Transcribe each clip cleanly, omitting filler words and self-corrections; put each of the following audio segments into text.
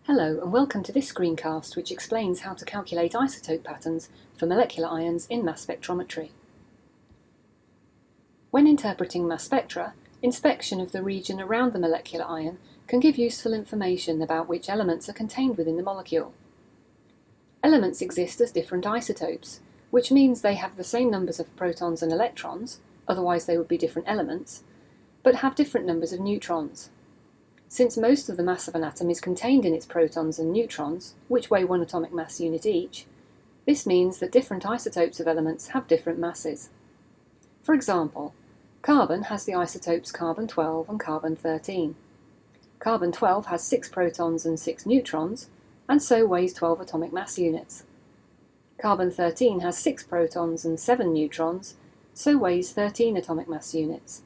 Hello and welcome to this screencast which explains how to calculate isotope patterns for molecular ions in mass spectrometry. When interpreting mass spectra, inspection of the region around the molecular ion can give useful information about which elements are contained within the molecule. Elements exist as different isotopes, which means they have the same numbers of protons and electrons, otherwise they would be different elements, but have different numbers of neutrons. Since most of the mass of an atom is contained in its protons and neutrons, which weigh 1 atomic mass unit each, this means that different isotopes of elements have different masses. For example, carbon has the isotopes carbon-12 and carbon-13. Carbon-12 has 6 protons and 6 neutrons, and so weighs 12 atomic mass units. Carbon-13 has 6 protons and 7 neutrons, so weighs 13 atomic mass units.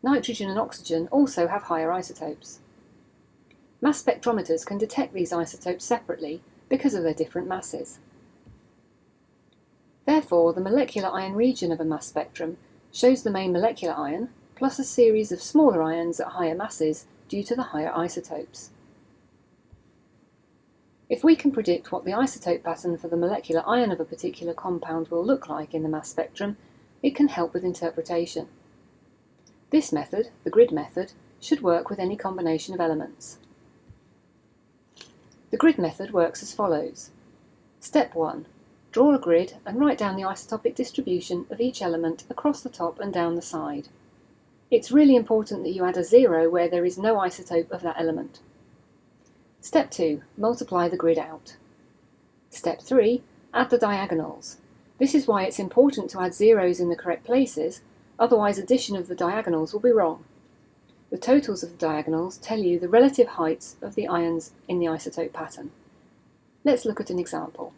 Nitrogen and oxygen also have higher isotopes. Mass spectrometers can detect these isotopes separately because of their different masses. Therefore, the molecular ion region of a mass spectrum shows the main molecular ion plus a series of smaller ions at higher masses due to the higher isotopes. If we can predict what the isotope pattern for the molecular ion of a particular compound will look like in the mass spectrum, it can help with interpretation. This method, the grid method, should work with any combination of elements. The grid method works as follows. Step 1. Draw a grid and write down the isotopic distribution of each element across the top and down the side. It's really important that you add a 0 where there is no isotope of that element. Step 2. Multiply the grid out. Step 3. Add the diagonals. This is why it's important to add zeros in the correct places, otherwise addition of the diagonals will be wrong. The totals of the diagonals tell you the relative heights of the ions in the isotope pattern. Let's look at an example.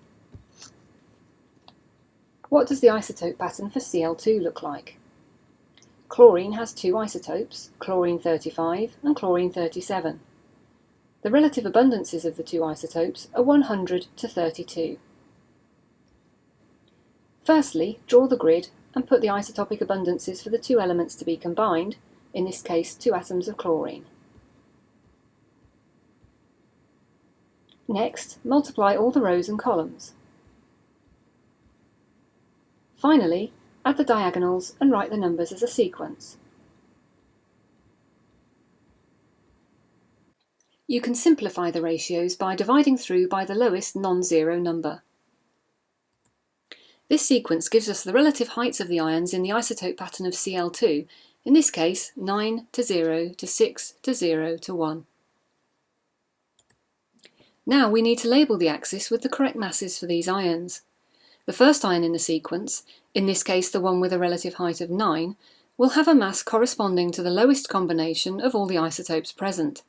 What does the isotope pattern for Cl2 look like? Chlorine has 2 isotopes, chlorine-35 and chlorine-37. The relative abundances of the 2 isotopes are 100 to 32. Firstly, draw the grid and put the isotopic abundances for the 2 elements to be combined, in this case 2 atoms of chlorine. Next, multiply all the rows and columns. Finally, add the diagonals and write the numbers as a sequence. You can simplify the ratios by dividing through by the lowest non-zero number. This sequence gives us the relative heights of the ions in the isotope pattern of Cl2, in this case 9 to 0 to 6 to 0 to 1. Now we need to label the axis with the correct masses for these ions. The first ion in the sequence, in this case the one with a relative height of 9, will have a mass corresponding to the lowest combination of all the isotopes present.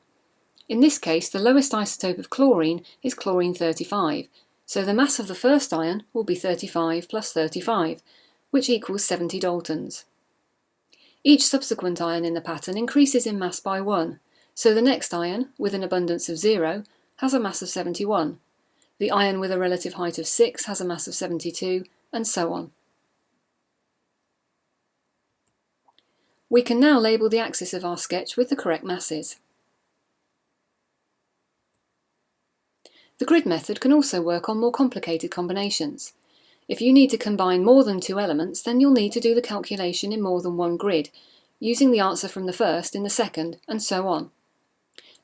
In this case the lowest isotope of chlorine is chlorine-35, so the mass of the first ion will be 35 plus 35, which equals 70 daltons. Each subsequent ion in the pattern increases in mass by 1, so the next ion, with an abundance of 0, has a mass of 71. The ion with a relative height of 6 has a mass of 72, and so on. We can now label the axis of our sketch with the correct masses. The grid method can also work on more complicated combinations. If you need to combine more than 2 elements, then you'll need to do the calculation in more than one grid, using the answer from the first in the second, and so on.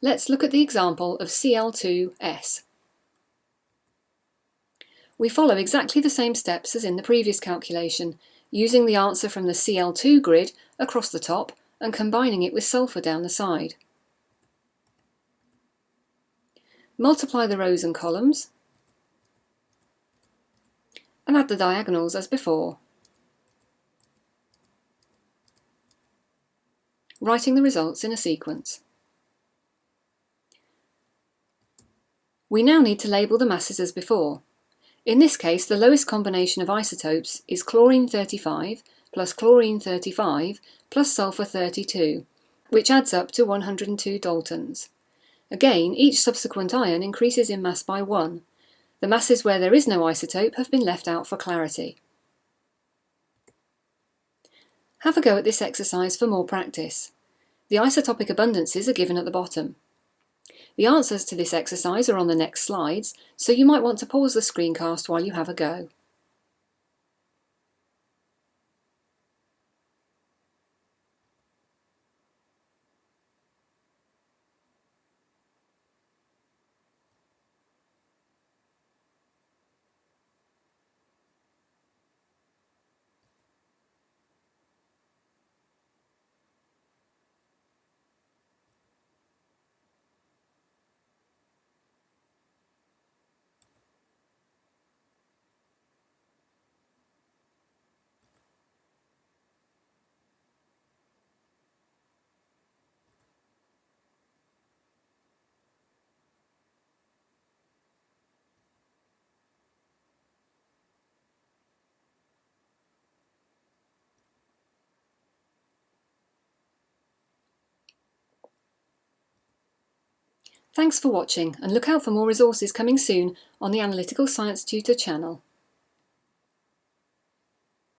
Let's look at the example of Cl2S. We follow exactly the same steps as in the previous calculation, using the answer from the Cl2 grid across the top and combining it with sulfur down the side. Multiply the rows and columns, and add the diagonals as before, writing the results in a sequence. We now need to label the masses as before. In this case, the lowest combination of isotopes is chlorine-35 plus chlorine-35 plus sulfur-32, which adds up to 102 daltons. Again, each subsequent ion increases in mass by 1. The masses where there is no isotope have been left out for clarity. Have a go at this exercise for more practice. The isotopic abundances are given at the bottom. The answers to this exercise are on the next slides, so you might want to pause the screencast while you have a go. Thanks for watching, and look out for more resources coming soon on the Analytical Science Tutor channel.